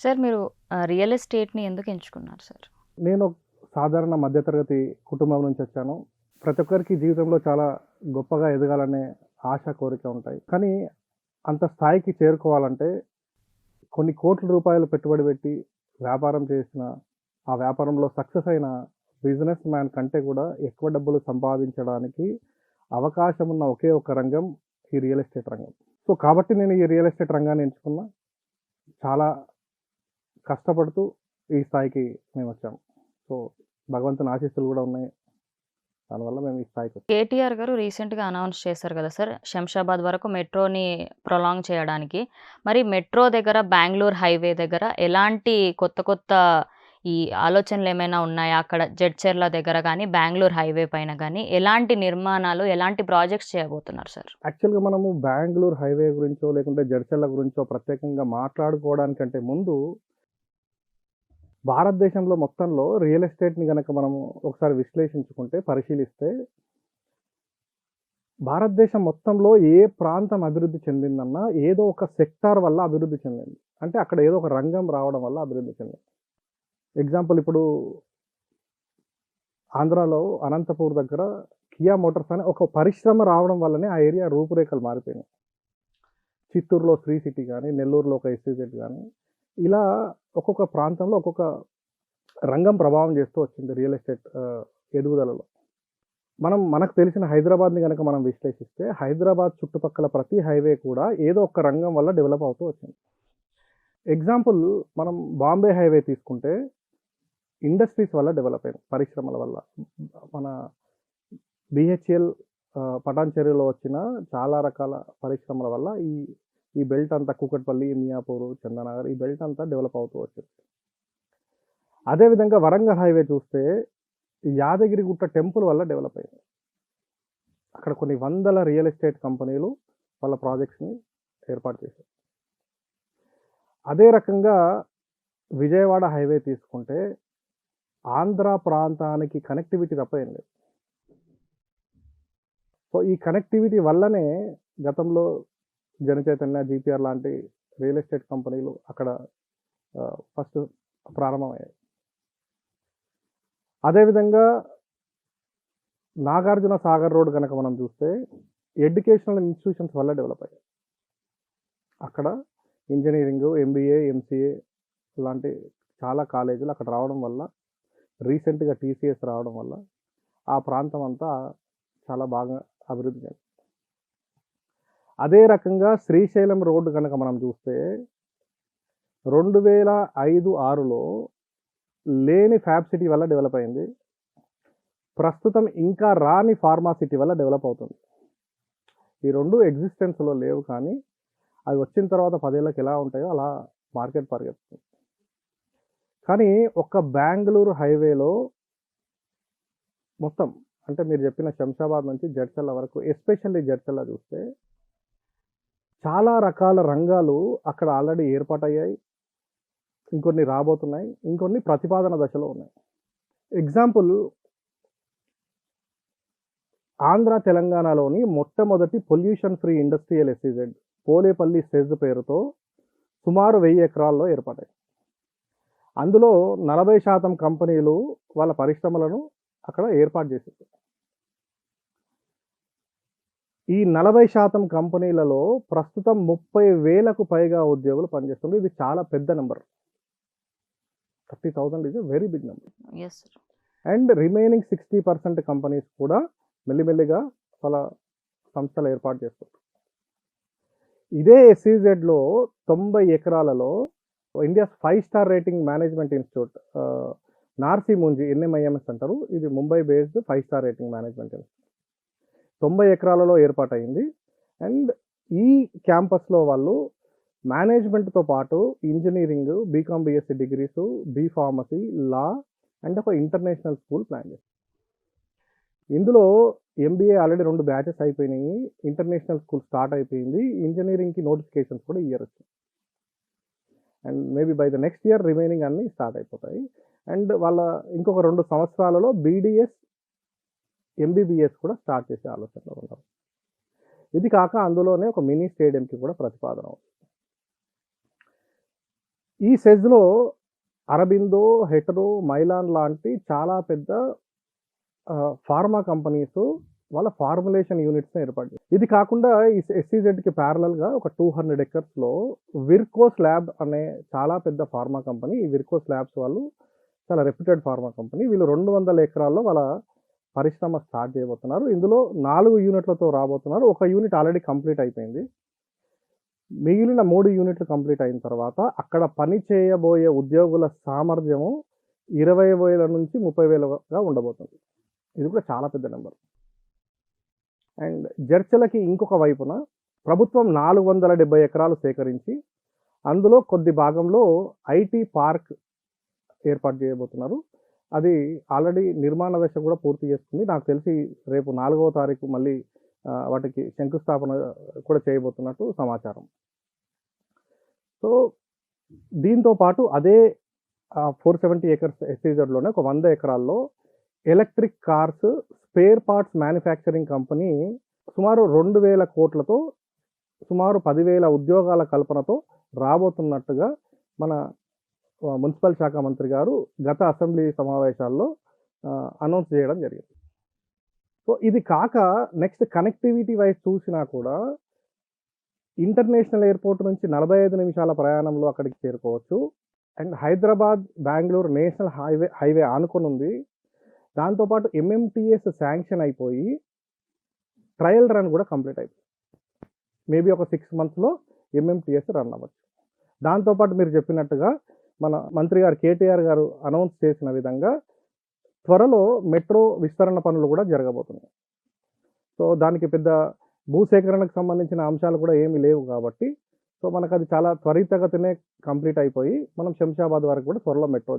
Sir మీరు real ఎస్టేట్‌ని ఎందుకు ఎంచుకున్నారు సార్? నేను సాధారణ మధ్యతరగతి కుటుంబం నుంచి వచ్చాను. ప్రతి ఒక్కరికి జీవితంలో చాలా గొప్పగా ఎదగాలనే ఆశ, కోరిక ఉంటాయి. కానీ అంత స్థాయికి చేరుకోవాలంటే కొన్ని కోట్ల రూపాయలు పెట్టుబడి పెట్టి వ్యాపారం చేసిన, ఆ వ్యాపారంలో సక్సెస్ అయిన బిజినెస్ మ్యాన్ కంటే కూడా ఎక్కువ డబ్బులు సంపాదించడానికి అవకాశం ఉన్న ఒకే ఒక రంగం ఈ రియల్ ఎస్టేట్ రంగం. సో, కాబట్టి నేను ఈ రియల్ ఎస్టేట్ రంగాన్ని ఎంచుకున్నా. చాలా కష్టపడుతూ ఈ స్థాయికి మేమొచ్చాము. సో, భగవంతుని ఆశీస్సులు గూడా ఉన్నాయి. దానివల్ల మేము ఈ స్థాయికొచ్చాం. కేటీఆర్ గారు రీసెంట్‌గా అనౌన్స్ చేశారు కదా సార్! శంషాబాద్ వరకు మెట్రోని ప్రొలాంగ్ చేయడానికి. మరి మెట్రో దగ్గర బెంగుళూరు హైవే దగ్గర ఎలాంటి కొత్త కొత్త ఈ ఆలోచనలేమైనా ఉన్నాయా? అక్కడ జడ్చర్ల దగ్గర గానీ, బెంగుళూరు హైవే పైన గానీ ఎలాంటి నిర్మాణాలు, ఎలాంటి ప్రాజెక్ట్స్ చేయబోతున్నారు సార్? యాక్చువల్‌గా మనము బెంగుళూరు హైవే గురించో, లేకుంటే జడ్చర్ల గురించో ప్రత్యేకంగా మాట్లాడుకోవడానికంటే ముందు, భారతదేశంలో మొత్తంలో రియల్ ఎస్టేట్‌ని గనక మనము ఒకసారి విశ్లేషించుకుంటే, పరిశీలిస్తే, భారతదేశం మొత్తంలో ఏ ప్రాంతం అభివృద్ధి చెందిందన్నా ఏదో ఒక సెక్టార్ వల్ల అభివృద్ధి చెందింది. అంటే అక్కడ ఏదో ఒక రంగం రావడం వల్ల అభివృద్ధి చెందింది. ఎగ్జాంపుల్ ఇప్పుడు ఆంధ్రాలో అనంతపూర్ దగ్గర కియా మోటార్స్ అనే ఒక పరిశ్రమ రావడం వల్లనే ఆ ఏరియా రూపురేఖలు మారిపోయినాయి. చిత్తూరులో శ్రీ సిటీ గానీ, నెల్లూరులో ఒక ఎస్‌ఇజెడ్ గానీ, ఇలా ఒక్కొక్క ప్రాంతంలో ఒక్కొక్క రంగం ప్రభావం చేస్తూ వచ్చింది రియల్ ఎస్టేట్ ఎదుగుదలలో. మనకు తెలిసిన హైదరాబాద్‌ని గనక మనం విశ్లేషిస్తే, హైదరాబాద్ చుట్టుపక్కల ప్రతి హైవే కూడా ఏదో ఒక రంగం వల్ల డెవలప్ అవుతూ వచ్చింది. ఎగ్జాంపుల్ మనం బాంబే హైవే తీసుకుంటే, ఇండస్ట్రీస్ వల్ల డెవలప్ అయింది. పరిశ్రమల వల్ల. మన బీహెచ్‌ఎల్ పటాన్‌చెరువులో వచ్చిన చాలా రకాల పరిశ్రమల వల్ల ఈ ఈ బెల్ట్ అంతా కూకట్పల్లి, మియాపూర్, చందానగర్ ఈ బెల్ట్ అంతా డెవలప్ అవుతూ వచ్చింది. అదే విధంగా వరంగల్ హైవే చూస్తే, యాదగిరిగుట్ట టెంపుల్ వల్ల డెవలప్ అయింది. అక్కడ కొన్ని వందల రియల్ ఎస్టేట్ కంపెనీలు వాళ్ళ ప్రాజెక్ట్స్‌ని ఏర్పాటు చేశాయి. అదే రకంగా విజయవాడ హైవే తీసుకుంటే, ఆంధ్ర ప్రాంతానికి కనెక్టివిటీ తప్ప ఏం లేదు. సో, ఈ కనెక్టివిటీ వల్లనే గతంలో జనచైతన్య, జీపీఆర్ లాంటి రియల్ ఎస్టేట్ కంపెనీలు అక్కడ ఫస్ట్ ప్రారంభమయ్యాయి. అదేవిధంగా నాగార్జున సాగర్ రోడ్ గనక మనం చూస్తే, ఎడ్యుకేషనల్ ఇన్‌స్టిట్యూషన్స్ వల్ల డెవలప్ అయ్యాయి. అక్కడ ఇంజినీరింగు, ఎంబీఏ, ఎంసీఏ లాంటి చాలా కాలేజీలు అక్కడ రావడం వల్ల, రీసెంట్‌గా టీసీఎస్ రావడం వల్ల, ఆ ప్రాంతం అంతా చాలా బాగా అభివృద్ధి చెందింది. అదే రకంగా శ్రీశైలం రోడ్డు గనక మనం చూస్తే, 2005, 6లో లేని ఫ్యాబ్ సిటీ వల్ల డెవలప్ అయింది. ప్రస్తుతం ఇంకా రాని ఫార్మా సిటీ వల్ల డెవలప్ అవుతుంది. ఈ 2 ఎగ్జిస్టెన్స్‌లో లేవు కానీ, అవి వచ్చిన తర్వాత 10 ఏళ్ళకి ఎలా ఉంటాయో అలా మార్కెట్ పరిగెత్తుతుంది. కానీ ఒక్క బెంగుళూరు హైవేలో మొత్తం అంటే మీరు చెప్పిన శంషాబాద్ నుంచి జడ్చర్ల వరకు, ఎస్పెషల్లీ జడ్చర్ల చూస్తే, చాలా రకాల రంగాలు అక్కడ ఆల్రెడీ ఏర్పాటయ్యాయి. ఇంకొన్ని రాబోతున్నాయి. ఇంకొన్ని ప్రతిపాదన దశలో ఉన్నాయి. ఎగ్జాంపుల్ ఆంధ్ర, తెలంగాణలోని మొట్టమొదటి pollution free industrial SEZ Polepally SEZ పేరుతో సుమారు 1000 ఎకరాల్లో ఏర్పడ్డాయి. అందులో 40% కంపెనీలు వాళ్ళ పరిశ్రమలను అక్కడ ఏర్పాటు చేశారు. ఈ 40% కంపెనీలలో ప్రస్తుతం 30,000కు పైగా ఉద్యోగులు పనిచేస్తున్నారు. ఇది చాలా పెద్ద number. 30,000 is a very big number. Yes sir. And remaining 60% companies కూడా మెల్లిమెల్లిగా వాళ్ళ సంస్థలు ఏర్పాటు చేస్తారు. ఇదే ఎస్‌ఇజెడ్‌లో 90 ఎకరాలలో India's 5 star rating management institute Narsee Monjee NMIMS అంటారు. ఇది Mumbai based 5 star rating management institute. 90 ఎకరాలలో ఏర్పాటయింది. అండ్ ఈ క్యాంపస్‌లో వాళ్ళు మేనేజ్మెంట్‌తో పాటు engineering, BCom, BSc degrees, B pharmacy, law and ఒక ఇంటర్నేషనల్ స్కూల్ ప్లాన్ చేశారు. ఇందులో ఎంబీఏ ఆల్రెడీ 2 బ్యాచెస్ అయిపోయినాయి. ఇంటర్నేషనల్ స్కూల్ స్టార్ట్ అయిపోయింది. ఇంజినీరింగ్‌కి నోటిఫికేషన్స్ కూడా ఈ ఇయర్ వచ్చాయి. And maybe by the next year remaining అన్నీ స్టార్ట్ అయిపోతాయి. అండ్ వాళ్ళ ఇంకొక 2 సంవత్సరాలలో బీడీఎస్, ఎంబీబీఎస్ కూడా స్టార్ట్ చేసే ఆలోచనలో ఉన్నారు. ఇది కాక అందులోనే ఒక మినీ స్టేడియంకి కూడా ప్రతిపాదన ఉంది. ఈ సెజ్‌లో అరబిందో, హెటరో, మైలాన్ లాంటి చాలా పెద్ద ఫార్మా కంపెనీస్ వాళ్ళ ఫార్ములేషన్ యూనిట్స్‌ని ఏర్పాటు చేశారు. ఇది కాకుండా ఈ ఎస్‌ఈజెడ్‌కి ప్యారలల్‌గా ఒక 200 ఎకర్స్‌లో విర్కోస్ ల్యాబ్ అనే చాలా పెద్ద ఫార్మా కంపెనీ. ఈ విర్కోస్ ల్యాబ్స్ వాళ్ళు చాలా రెప్యూటెడ్ ఫార్మా కంపెనీ. వీళ్ళు 200 ఎకరాల్లో వాళ్ళ పరిశ్రమ స్టార్ట్ చేయబోతున్నారు. ఇందులో 4 యూనిట్లతో రాబోతున్నారు. ఒక యూనిట్ ఆల్రెడీ కంప్లీట్ అయిపోయింది. మిగిలిన 3 యూనిట్లు కంప్లీట్ అయిన తర్వాత అక్కడ పని చేయబోయే ఉద్యోగుల సామర్థ్యము 20,000 నుంచి 30,000గా ఉండబోతుంది. ఇది కూడా చాలా పెద్ద నెంబర్. అండ్ జడ్చలకి ఇంకొక వైపున ప్రభుత్వం 470 ఎకరాలు సేకరించి అందులో కొద్ది భాగంలో ఐటీ పార్క్ ఏర్పాటు చేయబోతున్నారు. అది ఆల్రెడీ నిర్మాణ దశ కూడా పూర్తి చేసుకుంది. నాకు తెలిసి రేపు 4వ తారీఖు మళ్ళీ వాటికి శంకుస్థాపన కూడా చేయబోతున్నట్టు సమాచారం. సో దీంతో పాటు అదే 470 ఎకర్స్ ఎస్‌ఈజెడ్‌లోనే ఒక 100 ఎకరాల్లో electric cars spare parts manufacturing company సుమారు 2,000 కోట్లతో సుమారు 10,000 ఉద్యోగాల కల్పనతో రాబోతున్నట్టుగా మన మున్సిపల్ శాఖ మంత్రి గారు గత అసెంబ్లీ సమావేశాల్లో అనౌన్స్ చేయడం జరిగింది. సో ఇది కాక నెక్స్ట్ కనెక్టివిటీ వైస్ చూసినా కూడా ఇంటర్నేషనల్ ఎయిర్పోర్ట్ నుంచి 45 నిమిషాల ప్రయాణంలో అక్కడికి చేరుకోవచ్చు. And Hyderabad, Bengaluru national highway ఆనుకొని ఉంది. దాంతోపాటు ఎంఎంటీఎస్ శాంక్షన్ అయిపోయి ట్రయల్ రన్ కూడా కంప్లీట్ అయిపోయింది. మేబీ ఒక 6 మంత్స్‌లో ఎంఎంటీఎస్ రన్ అవ్వచ్చు. దాంతోపాటు మీరు చెప్పినట్టుగా మన మంత్రి గారు కేటీఆర్ గారు అనౌన్స్ చేసిన విధంగా త్వరలో మెట్రో విస్తరణ పనులు కూడా జరగబోతున్నాయి. సో దానికి పెద్ద భూసేకరణకు సంబంధించిన అంశాలు కూడా ఏమీ లేవు కాబట్టి సో మనకు అది చాలా త్వరితగతినే కంప్లీట్ అయిపోయి మనం శంషాబాద్ వరకు కూడా త్వరలో మెట్రో